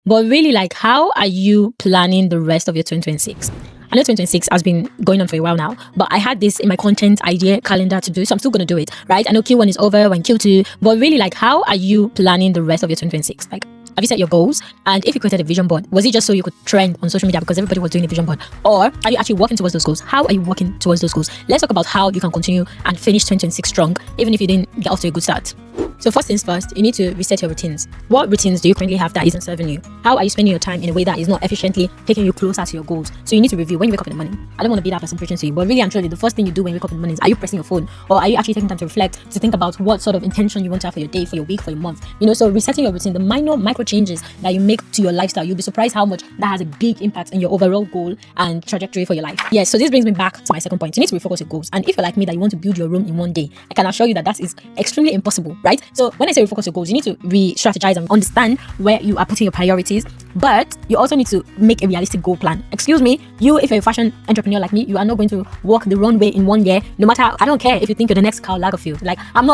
But really, like, how are you planning the rest of your 2026? I know 2026 has been going on for a while now, but I had this in my content idea calendar to do, so I'm still going to do it, right? I know Q1 is over, when Q2, but really, like, how are you planning the rest of your 2026? Like, have you set your goals? And if you created a vision board, was it just so you could trend on social media because everybody was doing a vision board? Or are you actually working towards those goals? How are you working towards those goals? Let's talk about how you can continue and finish 2026 strong, even if you didn't get off to a good start. So first things first, you need to reset your routines. What routines do you currently have that isn't serving you? How are you spending your time in a way that is not efficiently taking you closer to your goals? So you need to review when you wake up in the morning. I don't want to be that person preaching to you, but really and truly, the first thing you do when you wake up in the morning is, are you pressing your phone? Or are you actually taking time to reflect, to think about what sort of intention you want to have for your day, for your week, for your month? So resetting your routine, the micro changes that you make to your lifestyle, you'll be surprised how much that has a big impact in your overall goal and trajectory for your life. Yes, so this brings me back to my second point. You need to refocus your goals. And if you're like me, that you want to build your room in one day, I can assure you that is extremely impossible, right? So when I say refocus your goals, you need to re-strategize and understand where you are putting your priorities, but you also need to make a realistic goal plan. Excuse me, if you're a fashion entrepreneur like me, you are not going to walk the runway in 1 year, no matter, I don't care if you think you're the next Karl Lagerfeld. Like, I'm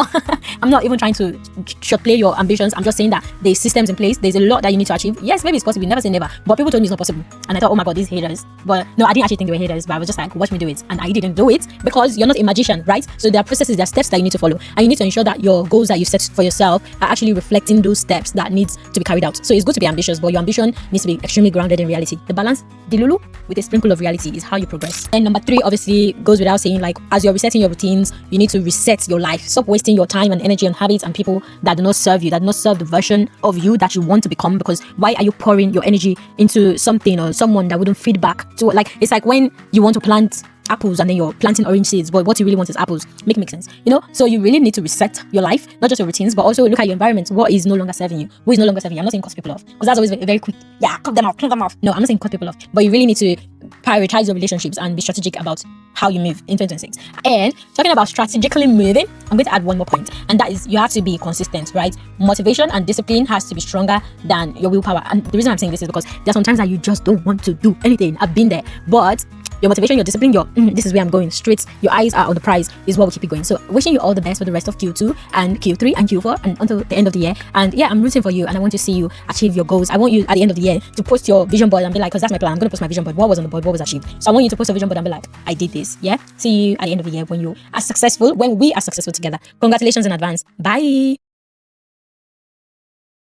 not even trying to shortplay your ambitions. I'm just saying that there's systems in place, there's a lot that you need to achieve. Yes, maybe it's possible, never say never, but people told me it's not possible, and I thought, oh my god, these haters. But no, I didn't actually think they were haters, but I was just like, watch me do it, and I didn't do it because you're not a magician, right? So there are processes, there are steps that you need to follow, and you need to ensure that your goals that you set for yourself are actually reflecting those steps that needs to be carried out. So it's good to be ambitious, but your ambition needs to be extremely grounded in reality. The balance, Dilulu, with a sprinkle of reality, is how you progress. And number 3 obviously goes without saying, like, as you're resetting your routines, you need to reset your life. Stop wasting your time and energy on habits and people that do not serve you, that do not serve the version of you that you want to become. Because why are you pouring your energy into something or someone that wouldn't feed back to, like, it's like when you want to plant apples and then you're planting orange seeds, but what you really want is apples. Make sense, so you really need to reset your life, not just your routines, but also look at your environment. What is no longer serving you? Who is no longer serving you? I'm not saying cut people off, because that's always very, very quick. Yeah, cut them off. No, I'm not saying cut people off, but you really need to prioritize your relationships and be strategic about how you move in 2026. And talking about strategically moving, I'm going to add one more point, and that is you have to be consistent, right? Motivation and discipline has to be stronger than your willpower. And the reason I'm saying this is because there's sometimes that you just don't want to do anything. I've been there, but your motivation, your discipline, this is where I'm going straight, your eyes are on the prize, is what will keep you going. So wishing you all the best for the rest of Q2 and Q3 and Q4 and until the end of the year. And yeah, I'm rooting for you and I want to see you achieve your goals. I want you at the end of the year to post your vision board and be like, because that's my plan, I'm going to post my vision board. What was on the board? What was achieved? So I want you to post a vision board and be like, I did this. Yeah, see you at the end of the year when we are successful together. Congratulations in advance. Bye.